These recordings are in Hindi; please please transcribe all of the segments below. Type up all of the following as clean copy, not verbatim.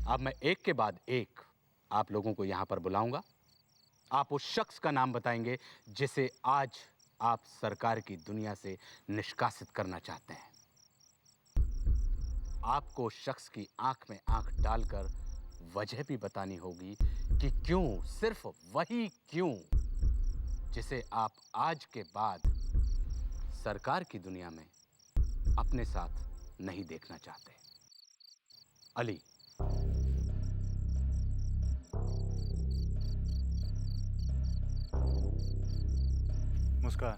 अब मैं एक के बाद एक आप लोगों को यहां पर बुलाऊंगा। आप उस शख्स का नाम बताएंगे जिसे आज आप सरकार की दुनिया से निष्कासित करना चाहते हैं। आपको उस शख्स की आंख में आंख डालकर वजह भी बतानी होगी कि क्यों, सिर्फ वही क्यों, जिसे आप आज के बाद सरकार की दुनिया में अपने साथ नहीं देखना चाहते। अली। मुस्कान,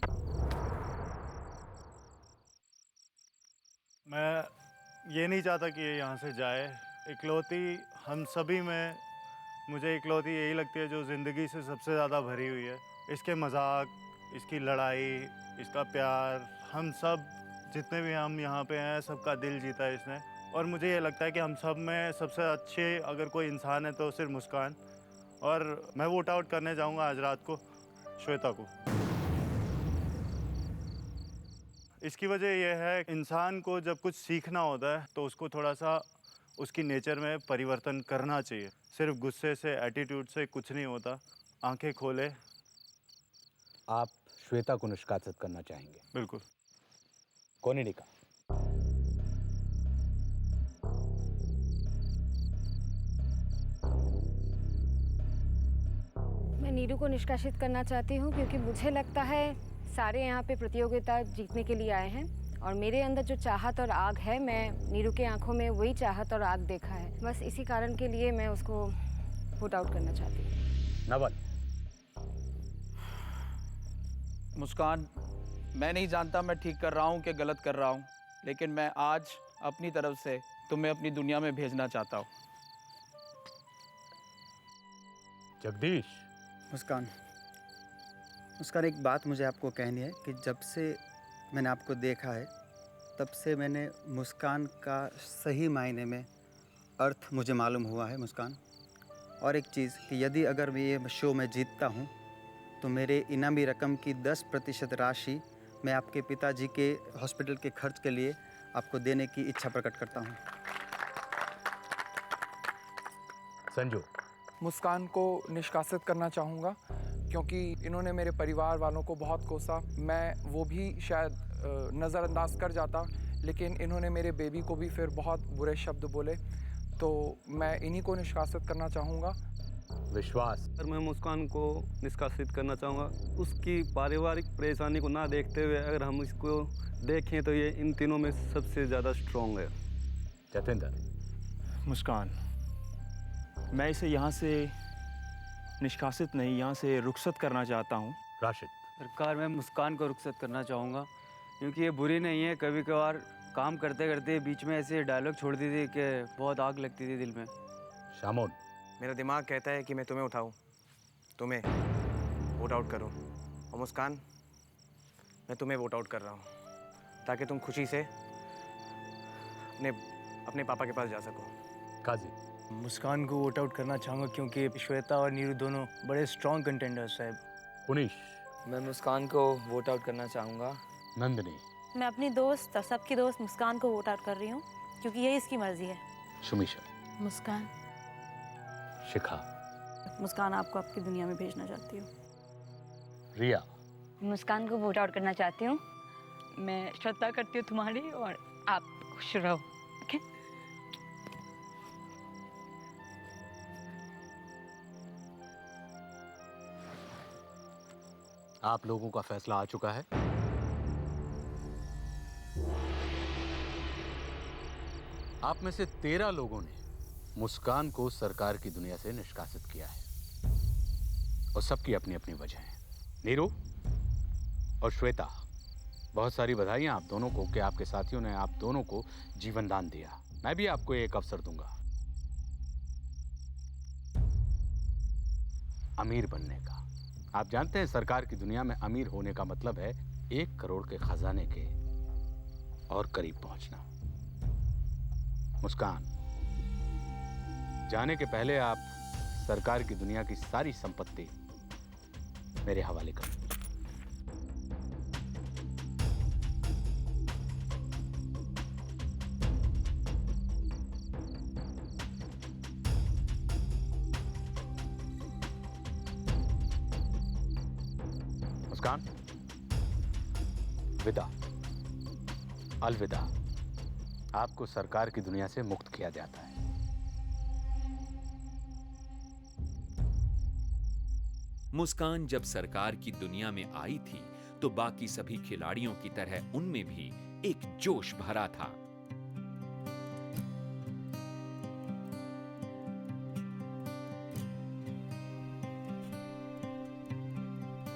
मैं ये नहीं चाहता कि ये यहाँ से जाए। इकलौती हम सभी में मुझे इकलौती यही लगती है जो ज़िंदगी से सबसे ज़्यादा भरी हुई है। इसके मजाक, इसकी लड़ाई, इसका प्यार, हम सब जितने भी हम यहाँ पे हैं सबका दिल जीता है इसने। और मुझे ये लगता है कि हम सब में सबसे अच्छे अगर कोई इंसान है तो सिर्फ मुस्कान। और मैं वोट आउट करने जाऊँगा आज रात को श्वेता को। इसकी वजह यह है इंसान को जब कुछ सीखना होता है तो उसको थोड़ा सा उसकी नेचर में परिवर्तन करना चाहिए। सिर्फ गुस्से से, एटीट्यूड से कुछ नहीं होता। आंखें खोले। आप श्वेता को निष्कासित करना चाहेंगे? बिल्कुल। कोनिडिका। मैं नीरू को निष्कासित करना चाहती हूँ क्योंकि मुझे लगता है सारे यहाँ पे प्रतियोगिता जीतने के लिए आए हैं और मेरे अंदर जो चाहत और आग है, मैं नीरू के आंखों में वही चाहत और आग देखा है। बस इसी कारण के लिए मैं उसको पुट आउट करना चाहती हूँ। नवल। मुस्कान, मैं नहीं जानता मैं ठीक कर रहा हूँ कि गलत कर रहा हूँ, लेकिन मैं आज अपनी तरफ से तुम्हें अपनी दुनिया में भेजना चाहता हूँ। जगदीश। मुस्कान, एक बात मुझे आपको कहनी है कि जब से मैंने आपको देखा है तब से मैंने मुस्कान का सही मायने में अर्थ मुझे मालूम हुआ है। मुस्कान, और एक चीज़ कि यदि अगर मैं ये शो में जीतता हूँ तो मेरे इनामी रकम की 10% राशि मैं आपके पिताजी के हॉस्पिटल के खर्च के लिए आपको देने की इच्छा प्रकट करता हूँ। संजू। मुस्कान को निष्कासित करना चाहूँगा क्योंकि इन्होंने मेरे परिवार वालों को बहुत कोसा। मैं वो भी शायद नज़रअंदाज कर जाता, लेकिन इन्होंने मेरे बेबी को भी फिर बहुत बुरे शब्द बोले, तो मैं इन्हीं को निष्कासित करना चाहूँगा। विश्वास। सर, मैं मुस्कान को निष्कासित करना चाहूँगा। उसकी पारिवारिक परेशानी को ना देखते हुए अगर हम इसको देखें तो ये इन तीनों में सबसे ज़्यादा स्ट्रॉन्ग है। जतेंद्र। मुस्कान, मैं इसे यहाँ से निष्कासित नहीं, यहाँ से रुखसत करना चाहता हूँ। राशिद। सरकार, मैं मुस्कान को रुखसत करना चाहूँगा क्योंकि ये बुरी नहीं है। कभी कभार काम करते करते बीच में ऐसे डायलॉग छोड़ दी थी कि बहुत आग लगती थी दिल में। शामोन। मेरा दिमाग कहता है कि मैं तुम्हें उठाऊं, तुम्हें वोट आउट करूं। और मुस्कान, मैं तुम्हें वोट आउट कर रहा हूं ताकि तुम खुशी से अपने पापा के पास जा सको। काजी। मुस्कान को वोट आउट करना चाहूँगा क्योंकि श्वेता और नीरू दोनों बड़े स्ट्रॉन्ग कंटेंडर्स हैं। पुनीश। मैं मुस्कान को वोट आउट करना चाहूँगा। नंदिनी। मैं अपनी दोस्त और सबकी दोस्त मुस्कान को वोट आउट कर रही हूँ क्योंकि यही इसकी मर्जी है। शुमीशा। मुस्कान। शिखा। मुस्कान आपको आपकी दुनिया में भेजना चाहती हूँ। रिया। मुस्कान को वोट आउट करना चाहती हूँ। मैं श्रद्धा करती हूँ तुम्हारी और आप खुश रहो। ओके? आप लोगों का फैसला आ चुका है। आप में से 13 लोगों ने मुस्कान को सरकार की दुनिया से निष्कासित किया है और सबकी अपनी अपनी वजह है। नीरू और श्वेता, बहुत सारी बधाइयां आप दोनों को कि आपके साथियों ने आप दोनों को जीवन दान दिया। मैं भी आपको एक अवसर दूंगा अमीर बनने का। आप जानते हैं सरकार की दुनिया में अमीर होने का मतलब है 1 करोड़ के खजाने के और करीब पहुंचना। मुस्कान, जाने के पहले आप सरकार की दुनिया की सारी संपत्ति मेरे हवाले करें। मुस्कान, विदा, अलविदा। आपको सरकार की दुनिया से मुक्त किया जाता है। मुस्कान जब सरकार की दुनिया में आई थी तो बाकी सभी खिलाड़ियों की तरह उनमें भी एक जोश भरा था।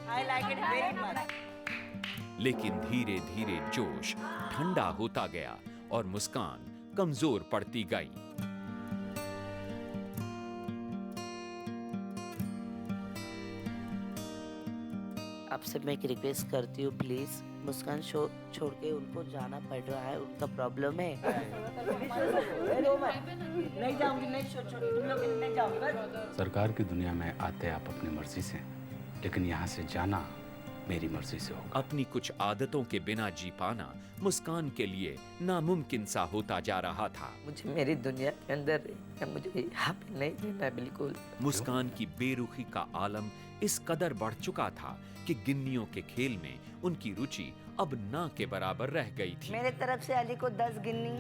I like it very much. लेकिन धीरे धीरे जोश ठंडा होता गया और मुस्कान कमजोर पड़ती गई। आपसे मैं एक रिक्वेस्ट करती हूँ, प्लीज मुस्कान शो छोड़ के उनको जाना पड़ रहा है, उनका प्रॉब्लम है। नहीं जाऊंगी, नहीं तुम लोग नहीं जाऊंगी। सरकार की दुनिया में आते आप अपनी मर्जी से, लेकिन यहाँ से जाना मेरी मर्जी से होगा। अपनी कुछ आदतों के बिना जी पाना मुस्कान के लिए नामुमकिन सा होता जा रहा था। मुझे मेरी दुनिया के अंदर मुझे यहाँ पे नहीं रहना बिल्कुल। मुस्कान की बेरुखी का आलम इस कदर बढ़ चुका था कि गिन्नियों के खेल में उनकी रुचि अब ना के बराबर रह गई थी। मेरे तरफ से अली को 10 गिन्नी।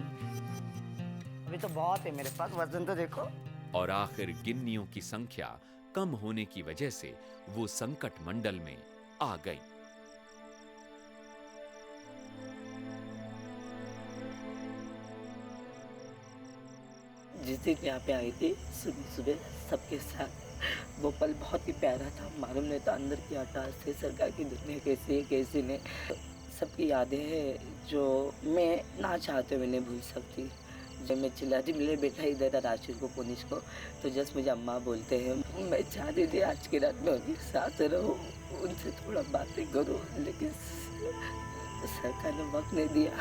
अभी तो बहुत है मेरे पास, वजन तो देखो। और आखिर गिन्नियों की संख्या कम होने की वजह से वो संकट मंडल में आ गई। जिस दिन यहाँ पे आई थी सुबह सुबह सबके साथ, वो पल बहुत ही प्यारा था। मालूम नहीं था अंदर की हटास से सरकार की दुनिया कैसी है कैसी नहीं। सबकी यादें हैं जो मैं ना चाहते हुए नहीं भूल सकती। जब मैं चिल्लाती मेरे बेटा इधर राशिद को पुनिश को, तो जस्ट मुझे अम्मा बोलते हैं। मैं चाहती थी आज की रात में उनके साथ रहूं, उनसे थोड़ा बातें करूं, लेकिन सरकार ने वक्त नहीं दिया।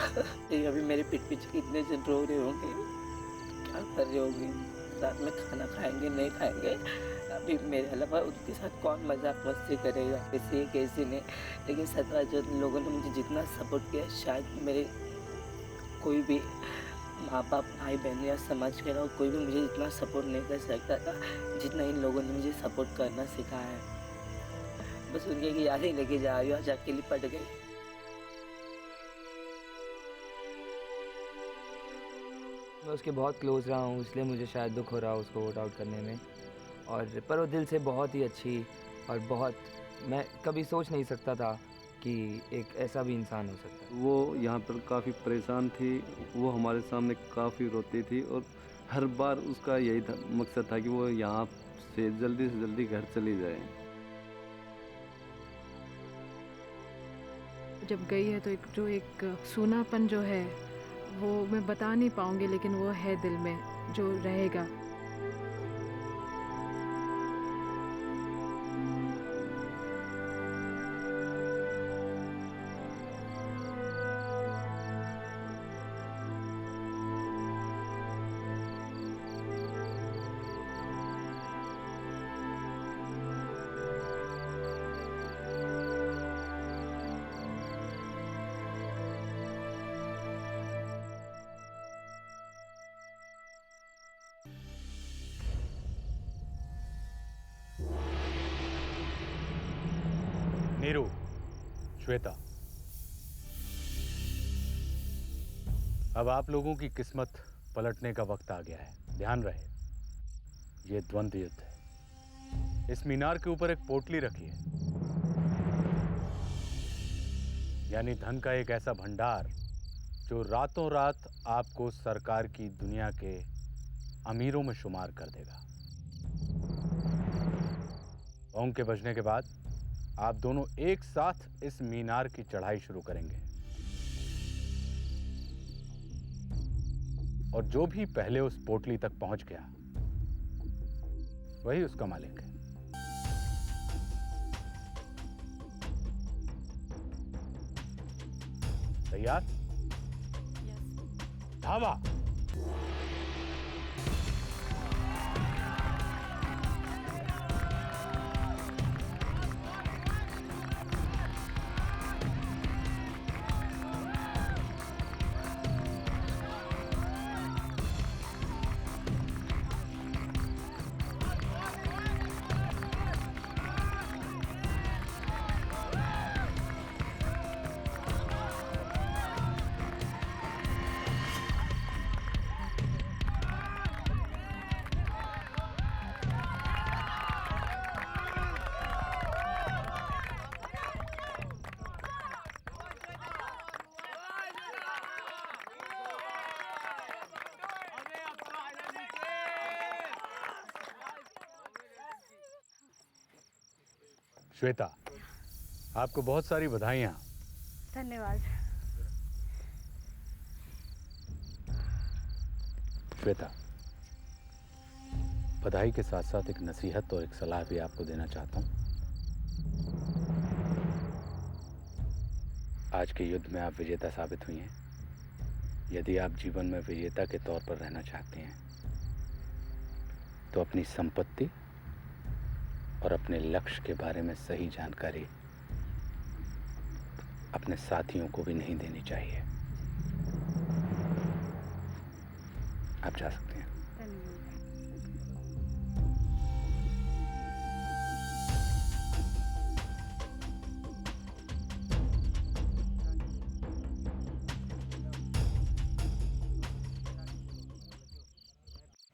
अभी मेरे पीठ पीछे कितने जन रो रहे होंगे, क्या कर रहे होंगे, रात में खाना खाएंगे नहीं खाएंगे। अभी मेरे अलावा उनके साथ कौन मजाक मस्ती करेगा, कैसे है कैसे नहीं। लेकिन 17 जन लोगों ने मुझे जितना सपोर्ट किया, शायद मेरे कोई भी माँ बाप भाई बहन या समाज के अलावा कोई भी मुझे इतना सपोर्ट नहीं कर सकता था जितना इन लोगों ने मुझे सपोर्ट करना सिखाया है। बस उनकी यादें लेके जा रही हूँ, आज अकेली पड़ गई। मैं उसके बहुत क्लोज रहा हूँ, इसलिए मुझे शायद दुख हो रहा है उसको वोट आउट करने में। और पर वो दिल से बहुत ही अच्छी और बहुत, मैं कभी सोच नहीं सकता था कि एक ऐसा भी इंसान हो सकता है। वो यहाँ पर काफ़ी परेशान थी, वो हमारे सामने काफ़ी रोती थी और हर बार उसका यही मकसद था कि वो यहाँ से जल्दी घर चली जाए। जब गई है तो एक सूनापन जो है वो मैं बता नहीं पाऊंगी, लेकिन वो है दिल में जो रहेगा। नीरू, श्वेता, अब आप लोगों की किस्मत पलटने का वक्त आ गया है। ध्यान रहे, ये द्वंद्व युद्ध है। इस मीनार के ऊपर एक पोटली रखी है, यानी धन का एक ऐसा भंडार जो रातों रात आपको सरकार की दुनिया के अमीरों में शुमार कर देगा। ओंग के बजने के बाद आप दोनों एक साथ इस मीनार की चढ़ाई शुरू करेंगे और जो भी पहले उस पोटली तक पहुंच गया वही उसका मालिक है। तैयार? धावा! श्वेता, आपको बहुत सारी बधाइयाँ। धन्यवाद। श्वेता, बधाई के साथ साथ एक नसीहत और एक सलाह भी आपको देना चाहता हूँ। आज के युद्ध में आप विजेता साबित हुई हैं। यदि आप जीवन में विजेता के तौर पर रहना चाहते हैं तो अपनी संपत्ति और अपने लक्ष्य के बारे में सही जानकारी अपने साथियों को भी नहीं देनी चाहिए। आप जा सकते हैं।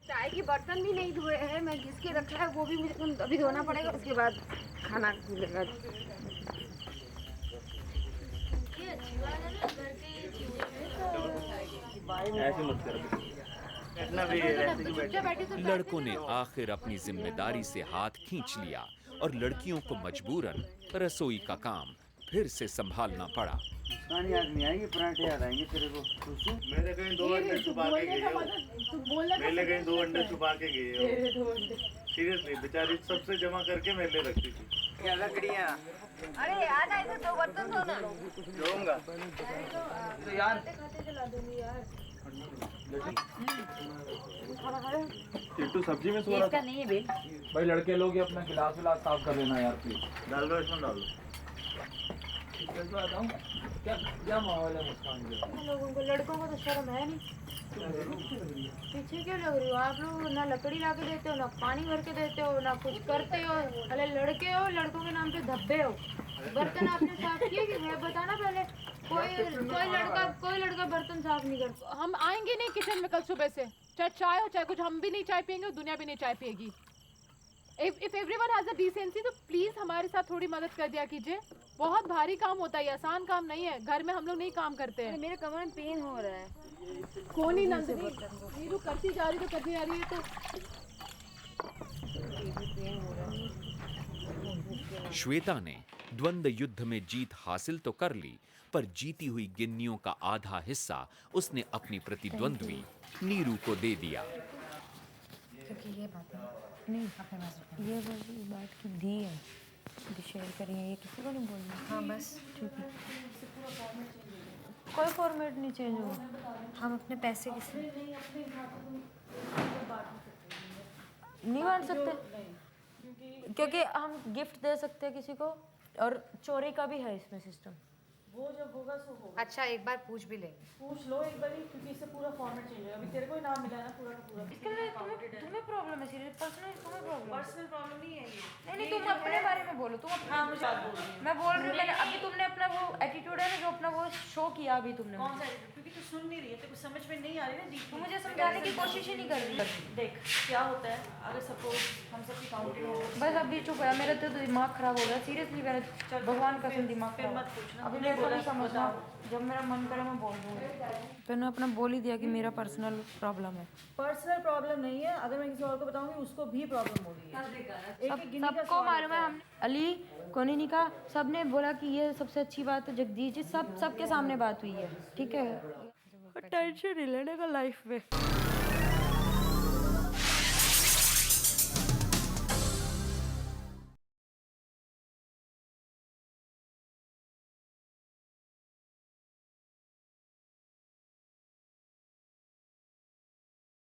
चाय के बर्तन भी नहीं धोए हैं, मैं घिस के रखा है वो भी मुझे अभी धोना पड़ेगा, उसके बाद खाना मिलेगा। लड़कों ने आखिर अपनी जिम्मेदारी से हाथ खींच लिया और लड़कियों को मजबूरन रसोई का काम फिर से संभालना पड़ा। पुरानी आदमी आएगी, पराठे याद आएंगे तेरे को। मेरे कहीं 2 अंडे छुपा के गई हो। मेरे कहीं 2 अंडे छुपा के गई हो। सीरियसली, बेचारी सबसे जमा करके मेरे लिए रखती थी। क्या लकड़ियाँ? अरे आना, इधर 2 बर्तन धोना। धोऊंगा। तो यार चिट्टू सब्जी में सो रहा था। नहीं है बे। भाई लड़के लोग ये अपना गिलास विलास साफ कर लेना यार प्लीज। डाल दो, इसमें डाल दो। क्या माहौल है मुस्कान जी? लोगों को, लड़कों को तो शर्म है नहीं। पीछे क्यों लग रही हो आप लोग? ना लकड़ी ला के देते हो, ना पानी भर के देते हो, ना कुछ करते हो। अरे लड़के हो, लड़कों के नाम पे धब्बे हो। बर्तन आपने साफ किए कि मैं बताना पहले। कोई लड़का बर्तन साफ नहीं करता। हम आएंगे नहीं किचन में कल सुबह से, चाहे चाय हो चाहे कुछ। हम भी नहीं चाय पियेंगे और दुनिया भी नहीं चाय पिएगी। If everyone has a decency, तो प्लीज हमारे साथ थोड़ी मदद कर दिया कीजिए। बहुत भारी काम होता है, आसान काम नहीं है। घर में हम लोग नहीं काम करते हैं। मेरे कमर में पेन हो रहा है। कौन ही नंदनी नीरू करती जा रही तो करती जा रही है तो। श्वेता ने द्वंद्व युद्ध में जीत हासिल तो कर ली, पर जीती हुई गिन्नियों का आधा हिस्सा उसने अपनी प्रतिद्वंद्वी नीरू को दे दिया। क्योंकि ये बात नहीं, ये बात की दी है, शेयर करिए, ये किसी को नहीं बोलना। हाँ बस ठीक है, कोई फॉर्मेट नहीं चेंज होगा। हम अपने पैसे किसी नहीं बांट सकते, क्योंकि हम गिफ्ट दे सकते हैं किसी को, और चोरी का भी है इसमें सिस्टम। वो जब होगा सो होगा। अच्छा एक बार पूछ भी लेंगे। पूछ लो एक बार, क्योंकि इससे पूरा फॉर्मेट चेंज होगा। अभी तेरे को ही नाम मिला है ना पूरा का पूरा। इसके लिए तुम्हें प्रॉब्लम है सीरियस? पर्सनल तुम्हें प्रॉब्लम? पर्सनल प्रॉब्लम नहीं है ये। नहीं, तुम अपने बारे में बोलो। तुम हाँ मुझे बात बोल रही है। मैं बोल रही हूँ, मैंने अभी तुमने अपना वो एटीट्यूड है ना, जो अपना वो शो किया अभी तुमने। कौन सा एटीट्यूड? क्योंकि तू सुन नहीं रही है, तेरे को समझ में नहीं आ रही ना जी। तू मुझे समझाने की कोशिश ही नहीं कर रही। देख क्या होता है, अगर सपोज हम सबकी काउंटिंग हो। बस अभी चुप है, मेरा तो दिमाग खराब हो रहा है सीरियसली। मेरा भगवान कसम दिमाग खराब। मत पूछना, अभी मेरे को नहीं समझना, जब मेरा मन करे मैं बोल दूँगी। मैंने अपना बोल ही दिया कि मेरा पर्सनल प्रॉब्लम है। पर्सनल प्रॉब्लम नहीं है, अगर मैं किसी और को बताऊंगी उसको भी प्रॉब्लम हो रही है। सबको मालूम है। हमने अली कोनी का सबने बोला कि ये सबसे अच्छी बात है। जगदीश जी सबके सामने बात हुई है, ठीक है। टेंशन नहीं लेने का लाइफ में।